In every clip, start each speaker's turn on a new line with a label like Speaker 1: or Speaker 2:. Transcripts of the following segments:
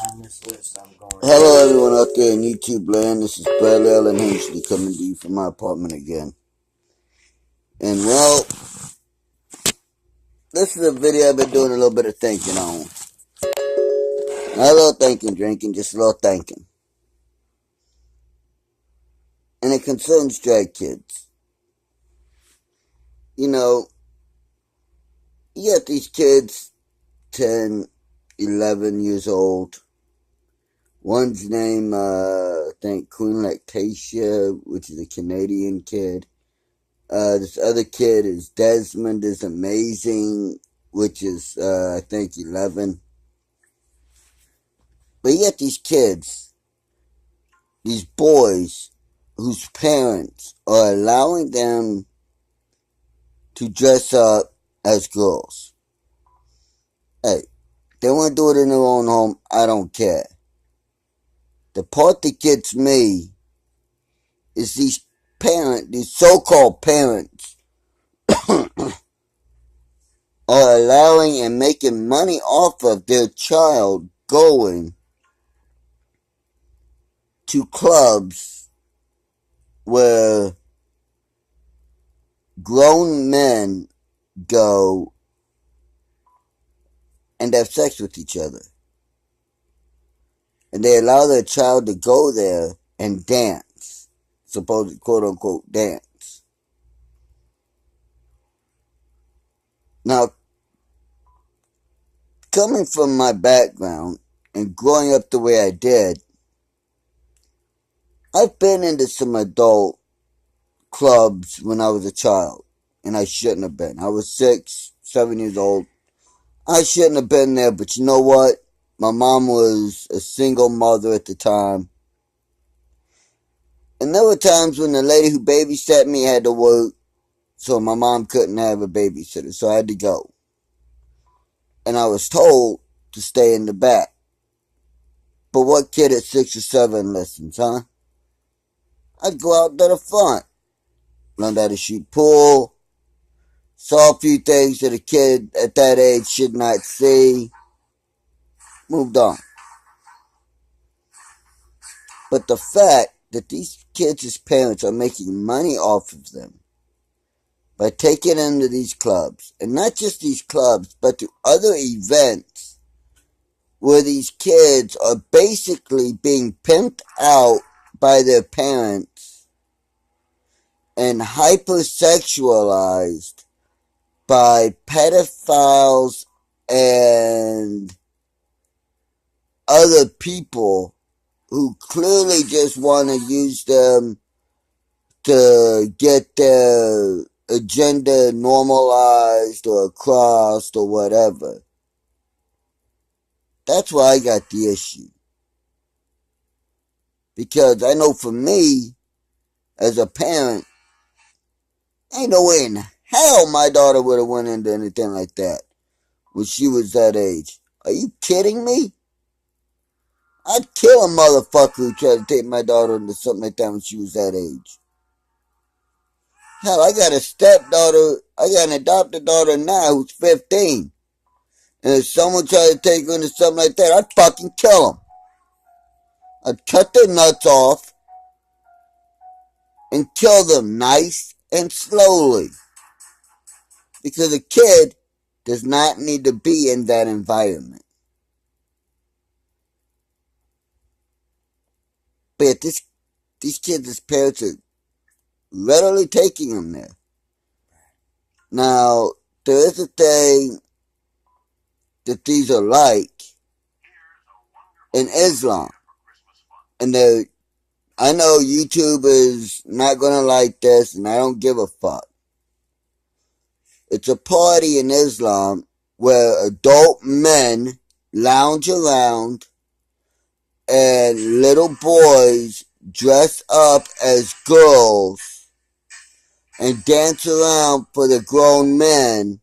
Speaker 1: Hello everyone out there in YouTube land, this is Brad Allen Hensley coming to you from my apartment again. And well, this is a video I've been doing a little bit of thinking on. Not a little thinking, drinking, just a little thinking. And it concerns drag kids. You know, you got these kids, 10, 11 years old. One's named, I think, Queen Lactatia, which is a Canadian kid. This other kid is Desmond is Amazing, which is, I think, 11. But you got these kids, these boys, whose parents are allowing them to dress up as girls. Hey, they want to do it in their own home, I don't care. The part that gets me is these so-called parents, are allowing and making money off of their child going to clubs where grown men go and have sex with each other. And they allow their child to go there and dance. Supposed quote unquote dance. Now, coming from my background and growing up the way I did, I've been into some adult clubs when I was a child, and I shouldn't have been. I was 6, 7 years old. I shouldn't have been there, but you know what? My mom was a single mother at the time. And there were times when the lady who babysat me had to work, so my mom couldn't have a babysitter, so I had to go. And I was told to stay in the back. But what kid at 6 or 7 listens, huh? I'd go out to the front. Learned how to shoot pool. Saw a few things that a kid at that age should not see. Moved on. But the fact that these kids' parents are making money off of them by taking them to these clubs, and not just these clubs, but to other events where these kids are basically being pimped out by their parents and hypersexualized by pedophiles and other people who clearly just want to use them to get their agenda normalized or crossed or whatever. That's why I got the issue. Because I know for me, as a parent, ain't no way in hell my daughter would have went into anything like that when she was that age. Are you kidding me? I'd kill a motherfucker who tried to take my daughter into something like that when she was that age. Hell, I got a stepdaughter, I got an adopted daughter now who's 15. And if someone tried to take her into something like that, I'd fucking kill them. I'd cut their nuts off and kill them nice and slowly. Because a kid does not need to be in that environment. But these kids' parents are readily taking them there. Now, there is a thing that these are like in Islam. And I know YouTube is not going to like this, and I don't give a fuck. It's a party in Islam where adult men lounge around and little boys dress up as girls and dance around for the grown men,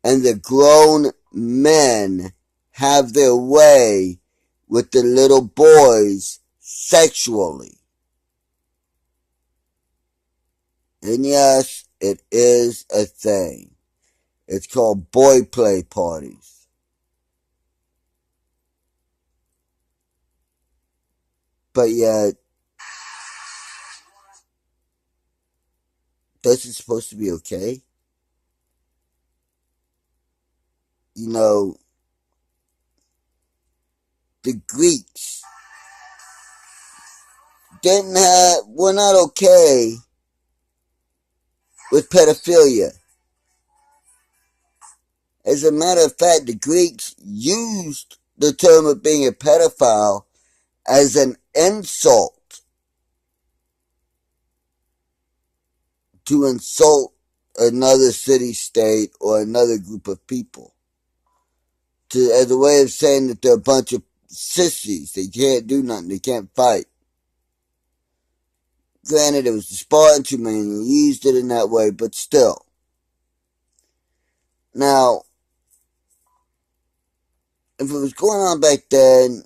Speaker 1: and the grown men have their way with the little boys sexually. And yes, it is a thing. It's called boy play parties. But yet, this is supposed to be okay. You know, the Greeks were not okay with pedophilia. As a matter of fact, the Greeks used the term of being a pedophile as an insult to insult another city, state, or another group of people. As a way of saying that they're a bunch of sissies. They can't do nothing. They can't fight. Granted, it was the Spartans who mainly used it in that way, but still. Now, if it was going on back then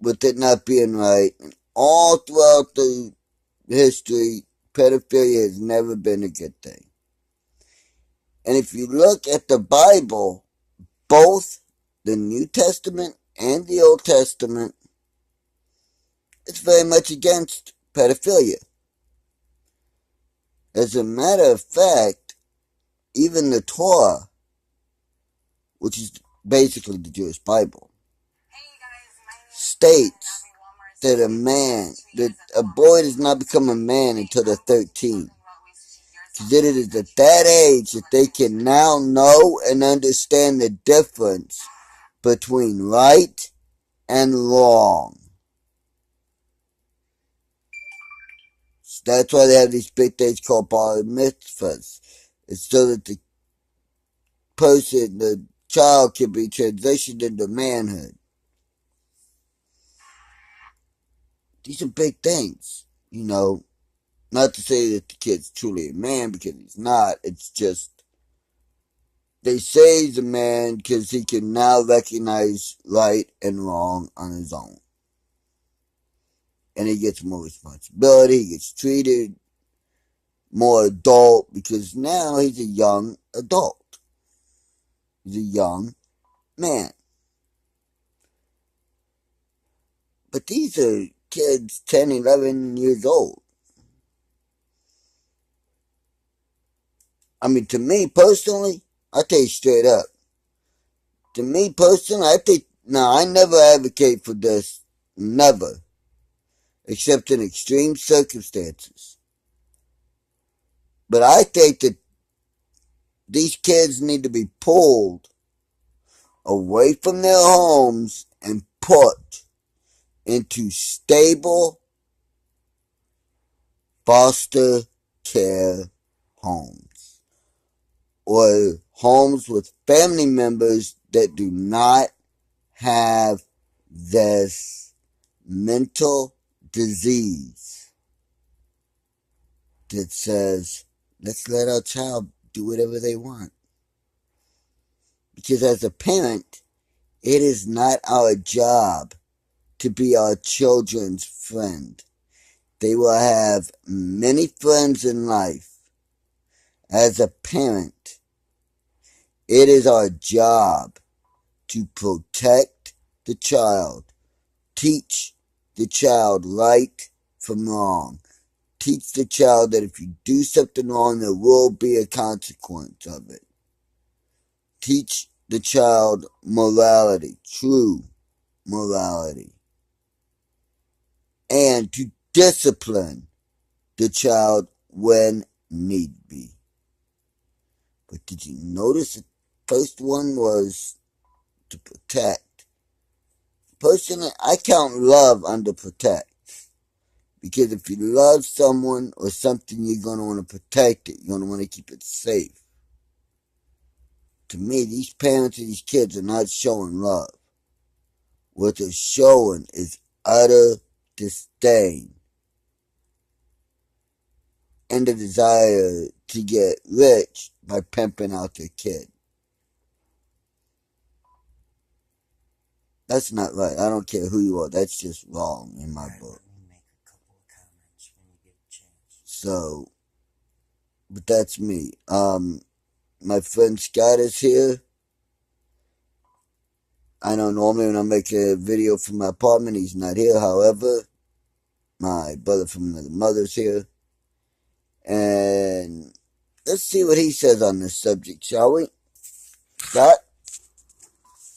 Speaker 1: with it not being right, and all throughout the history, pedophilia has never been a good thing. And if you look at the Bible, both the New Testament and the Old Testament, it's very much against pedophilia. As a matter of fact, even the Torah, which is basically the Jewish Bible, states that a boy does not become a man until they're 13. Because it is at that age that they can now know and understand the difference between right and wrong. So that's why they have these big things called bar mitzvahs. It's so that the child can be transitioned into manhood. These are big things, you know. Not to say that the kid's truly a man, because he's not. It's just, they say he's a man because he can now recognize right and wrong on his own. And he gets more responsibility, he gets treated more adult, because now he's a young adult. He's a young man. But these are kids 10, 11 years old. I mean, to me personally, I'll tell you straight up. To me personally, I never advocate for this. Never. Except in extreme circumstances. But I think that these kids need to be pulled away from their homes and put into stable foster care homes, or homes with family members that do not have this mental disease that says, let's let our child do whatever they want. Because as a parent, it is not our job to be our children's friend. They will have many friends in life. As a parent, it is our job to protect the child, teach the child right from wrong, teach the child that if you do something wrong, there will be a consequence of it. Teach the child morality, true morality, and to discipline the child when need be. But did you notice the first one was to protect? Personally, I count love under protect. Because if you love someone or something, you're going to want to protect it. You're going to want to keep it safe. To me, these parents of these kids are not showing love. What they're showing is utter disdain and the desire to get rich by pimping out their kid. That's not right. I don't care who you are. That's just wrong in my book. So, but that's me. My friend Scott is here. I know normally when I make a video from my apartment, he's not here. However, my brother from another mother's here. And let's see what he says on this subject, shall we? Scott,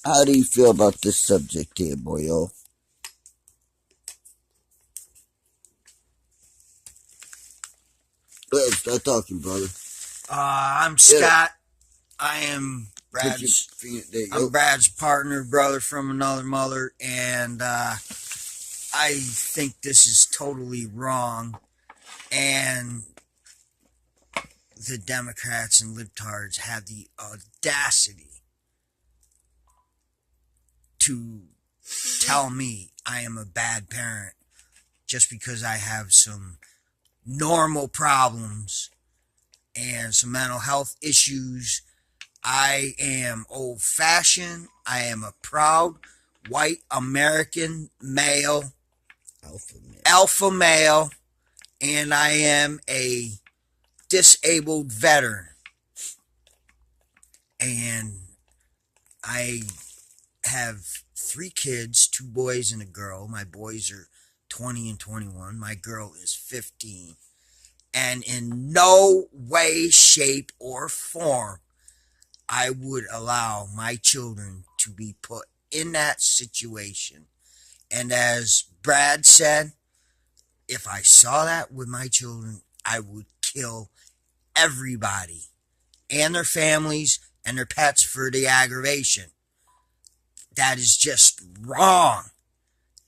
Speaker 1: how do you feel about this subject here, boyo? Go ahead, start talking, brother.
Speaker 2: I'm Scott. I am Brad's partner, brother from another mother, and I think this is totally wrong. And the Democrats and libtards have the audacity to tell me I am a bad parent just because I have some normal problems and some mental health issues. I am old-fashioned. I am a proud white American male, alpha male, and I am a disabled veteran. And I have 3 kids, 2 boys and a girl. My boys are 20 and 21. My girl is 15. And in no way, shape, or form I would allow my children to be put in that situation. And as Brad said, if I saw that with my children, I would kill everybody and their families and their pets for the aggravation. That is just wrong.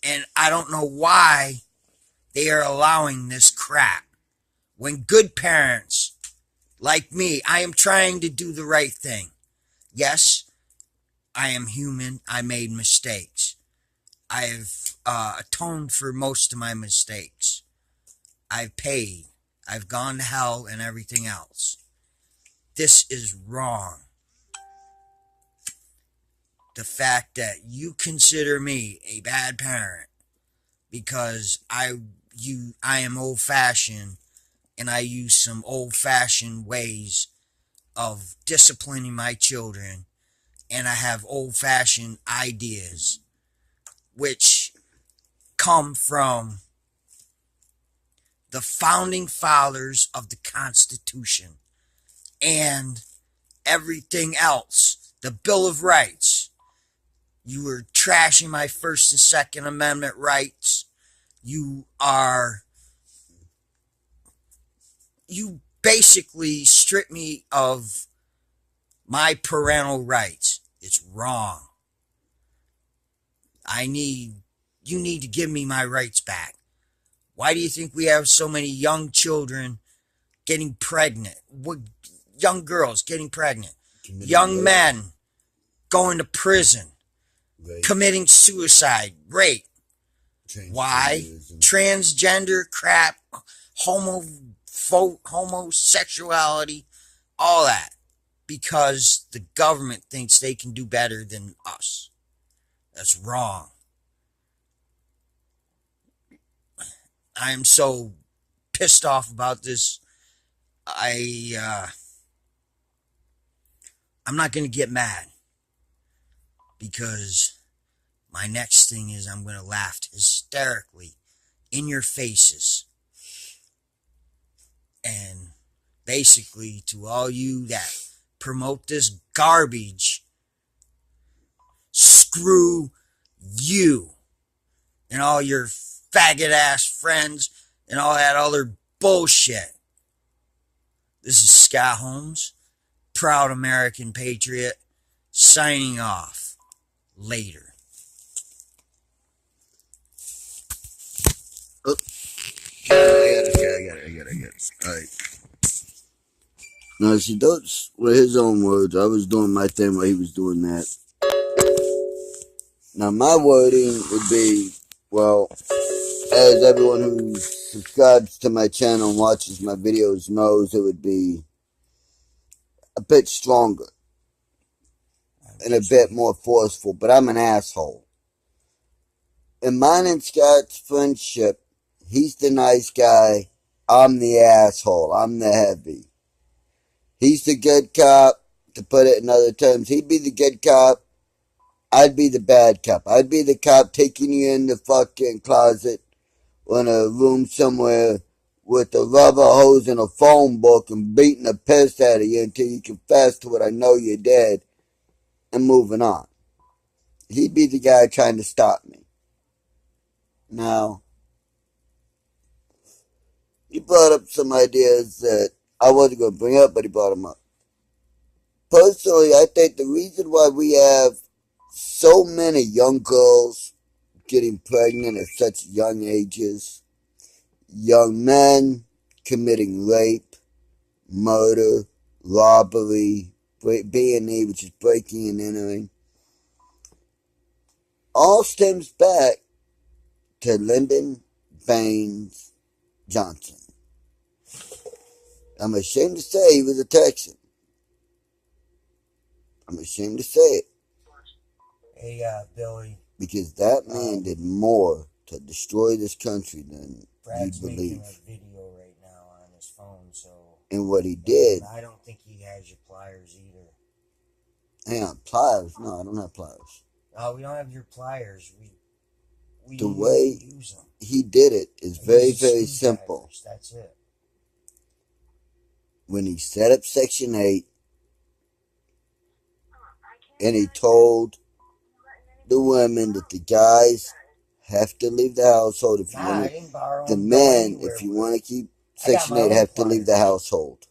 Speaker 2: And I don't know why they are allowing this crap. When good parents like me, I am trying to do the right thing. Yes, I am human. I made mistakes. I have atoned for most of my mistakes. I've paid. I've gone to hell and everything else. This is wrong. The fact that you consider me a bad parent because I am old-fashioned and I use some old-fashioned ways of disciplining my children, and I have old-fashioned ideas which come from the founding fathers of the Constitution and everything else, the Bill of Rights. You were trashing my First and Second Amendment rights. You basically strip me of my parental rights. It's wrong. You need to give me my rights back. Why do you think we have so many young children getting pregnant? Young girls getting pregnant. Young men going to prison. Committing suicide. Rape. Why? Transgender crap. Homosexuality. All that. Because the government thinks they can do better than us. That's wrong. I am so pissed off about this. I'm not going to get mad. Because my next thing is I'm going to laugh hysterically in your faces. And basically to all you that promote this garbage, screw you and all your faggot ass friends and all that other bullshit. This is Scott Holmes, proud American patriot, signing off. Later.
Speaker 1: Oh. I got it. Alright. Now, see, those were his own words. I was doing my thing while he was doing that. Now, my wording would be, well, as everyone who subscribes to my channel and watches my videos knows, it would be a bit stronger and a bit more forceful, but I'm an asshole. In mine and Scott's friendship, he's the nice guy, I'm the asshole, I'm the heavy. He's the good cop, to put it in other terms. He'd be the good cop, I'd be the bad cop. I'd be the cop taking you in the fucking closet or in a room somewhere with a rubber hose and a phone book and beating the piss out of you until you confess to it, I know you're dead, and moving on. He'd be the guy trying to stop me. Now, he brought up some ideas that I wasn't going to bring up, but he brought them up. Personally, I think the reason why we have so many young girls getting pregnant at such young ages, young men committing rape, murder, robbery, B&E, which is breaking and entering, all stems back to Lyndon Baines Johnson. I'm ashamed to say he was a Texan. I'm ashamed to say it.
Speaker 2: Hey, Billy.
Speaker 1: Because that man did more to destroy this country than
Speaker 2: Brad's
Speaker 1: you believe.
Speaker 2: making a video right now on his phone, so.
Speaker 1: And what he did.
Speaker 2: I don't think he has your pliers either.
Speaker 1: Hang on, pliers? No, I don't have pliers.
Speaker 2: Oh, we don't have your pliers. We
Speaker 1: the way
Speaker 2: use them.
Speaker 1: He did it is very, very simple.
Speaker 2: That's it.
Speaker 1: When he set up Section 8 and he told the women that the guys have to leave the household if you want to, the men, if you want to keep Section 8, have to leave the household.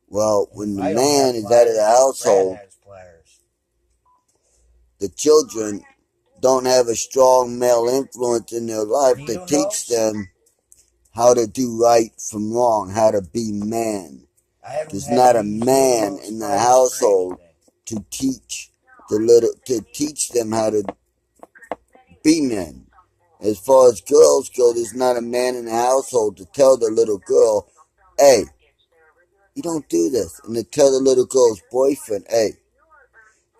Speaker 1: Well, when the man is out of the household, the children don't have a strong male influence in their life to teach them how to do right from wrong, how to be man. There's not a man in the household to teach them how to be men. As far as girls go, there's not a man in the household to tell the little girl, hey, you don't do this. And to tell the little girl's boyfriend, hey,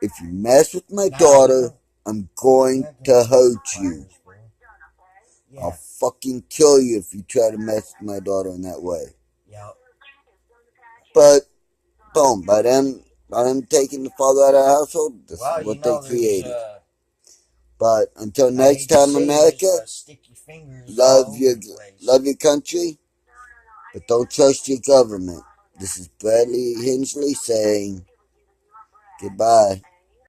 Speaker 1: if you mess with my daughter, I'm going to hurt you. I'll fucking kill you if you try to mess with my daughter in that way. But, boom, by them taking the father out of the household, this is what they created. But until next time, America, love your country, but don't trust your government. This is Bradley Hensley saying goodbye.